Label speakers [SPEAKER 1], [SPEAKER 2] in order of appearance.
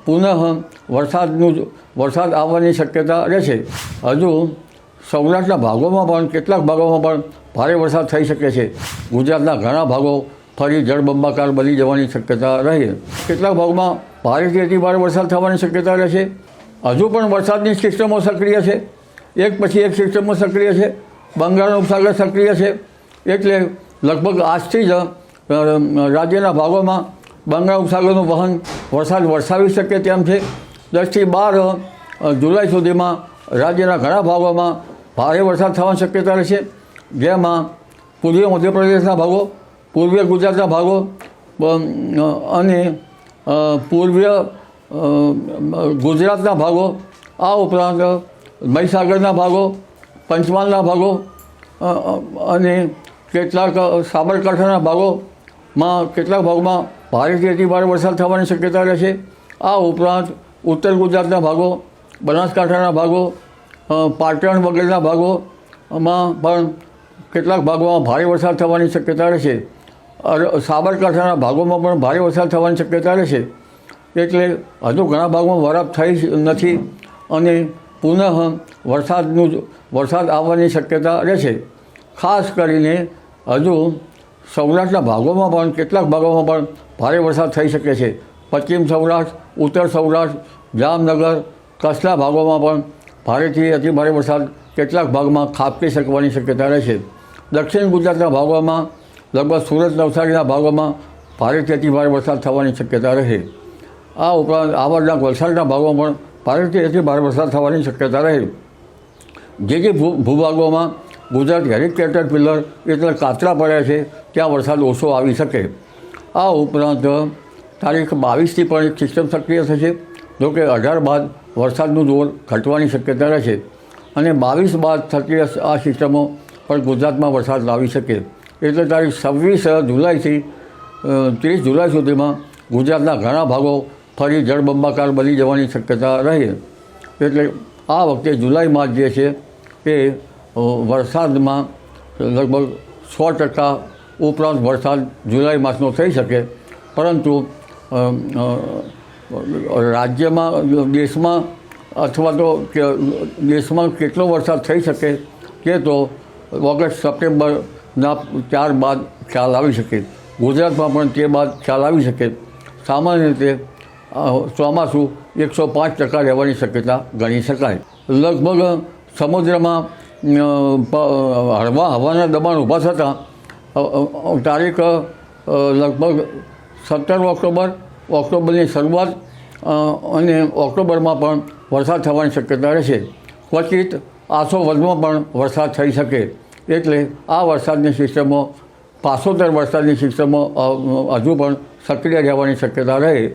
[SPEAKER 1] પુનઃ વરસાદ આવવાની શક્યતા રહેશે. હજુ સૌરાષ્ટ્રના ભાગોમાં પણ કેટલાક ભાગોમાં પણ ભારે વરસાદ થઈ શકે છે. ગુજરાતના ઘણા ભાગો ફરી જળબંબાકાર બની જવાની શક્યતા રહે. કેટલાક ભાગમાં ભારેથી અતિ ભારે વરસાદ થવાની શક્યતા રહેશે. હજુ પણ વરસાદની સિસ્ટમો સક્રિય છે, એક પછી એક સિસ્ટમો સક્રિય છે. બંગાળનો ઉપસાગર સક્રિય છે, એટલે લગભગ આજથી જ રાજ્યના ભાગોમાં બંગાળ ઉપસાગરનું વહન વરસાદ વરસાવી શકે તેમ છે. 10 થી 12 જુલાઈ સુધીમાં રાજ્યના ઘણા ભાગોમાં ભારે વરસાદ થવાની શક્યતા રહેશે, જેમાં પૂર્વીય મધ્યપ્રદેશના ભાગો, પૂર્વીય ગુજરાતના ભાગો અને પૂર્વીય ગુજરાતના ભાગો, આ ઉપરાંત મહીસાગરના ભાગો, પંચમહાલના ભાગો અને કેટલાક સાબરકાંઠાના ભાગોમાં કેટલાક ભાગોમાં ભારેથી અતિ ભારે વરસાદ થવાની શક્યતા રહેશે. આ ઉપરાંત ઉત્તર ગુજરાતના ભાગો, બનાસકાંઠાના ભાગો, પાટણ વગેરેના ભાગોમાં પણ કેટલાક ભાગોમાં ભારે વરસાદ થવાની શક્યતા રહેશે. સાબરકાંઠાના ભાગોમાં પણ ભારે વરસાદ થવાની શક્યતા રહેશે. એટલે હજુ ઘણા ભાગોમાં વરાપ થઈ નથી અને પુનઃ વરસાદ આવવાની શક્યતા રહેશે. ખાસ કરીને હજુ સૌરાષ્ટ્રના ભાગોમાં પણ કેટલાક ભાગોમાં પણ ભારે વરસાદ થઈ શકે છે. પશ્ચિમ સૌરાષ્ટ્ર, ઉત્તર સૌરાષ્ટ્ર, જામનગર, કચ્છના ભાગોમાં પણ ભારેથી અતિ ભારે વરસાદ કેટલાક ભાગમાં ખાબકી શકવાની શક્યતા રહેશે. દક્ષિણ ગુજરાતના ભાગોમાં લગભગ સુરત, નવસારીના ભાગોમાં ભારેથી અતિ ભારે વરસાદ થવાની શક્યતા રહે. આ ઉપરાંત આવડના વલસાડના ભાગોમાં પણ ભારેથી અતિ ભારે વરસાદ થવાની શક્યતા રહે. જે ભૂભાગોમાં ગુજરાત હેરિક કેટરપિલર એટલે કાચરા પડ્યા છે ત્યાં વરસાદ ઓછો આવી શકે. આ ઉપરાંત તારીખ 22થી પણ એક સિસ્ટમ સક્રિય થશે, જોકે 18 બાદ વરસાદનું જોર ઘટવાની શક્યતા રહેશે અને 22 બાદ થતી આ સિસ્ટમો પણ ગુજરાતમાં વરસાદ લાવી શકે. એટલે તારીખ 26 જુલાઈથી 30 જુલાઈ સુધીમાં ગુજરાતના ઘણા ભાગો ફરી જળબંબાકાર બની જવાની શક્યતા રહે. એટલે આ વખતે જુલાઈ માસ જે છે એ વરસાદમાં લગભગ 100% ઉપરાંત વરસાદ જુલાઈ માસનો થઈ શકે. પરંતુ રાજ્યમાં, દેશમાં અથવા તો દેશમાં કેટલો વરસાદ થઈ શકે તે તો ઓગસ્ટ, સપ્ટેમ્બરના 4 બાદ ખ્યાલ આવી શકે. ગુજરાતમાં પણ તે બાદ ખ્યાલ આવી શકે. સામાન્ય રીતે ચોમાસું 105% રહેવાની શક્યતા ગણી શકાય. લગભગ સમુદ્રમાં હળવા હવાના દબાણ ઊભા થતાં તારીખ લગભગ 17 ઓક્ટોબરની શરૂઆત અને ઓક્ટોબરમાં પણ વરસાદ થવાની શક્યતા રહેશે. ક્વચિત આસો વર્ગમાં પણ વરસાદ થઈ શકે. એટલે આ વરસાદની સિસ્ટમો, પાછોતર વરસાદની સિસ્ટમો હજુ પણ સક્રિય રહેવાની શક્યતા રહે.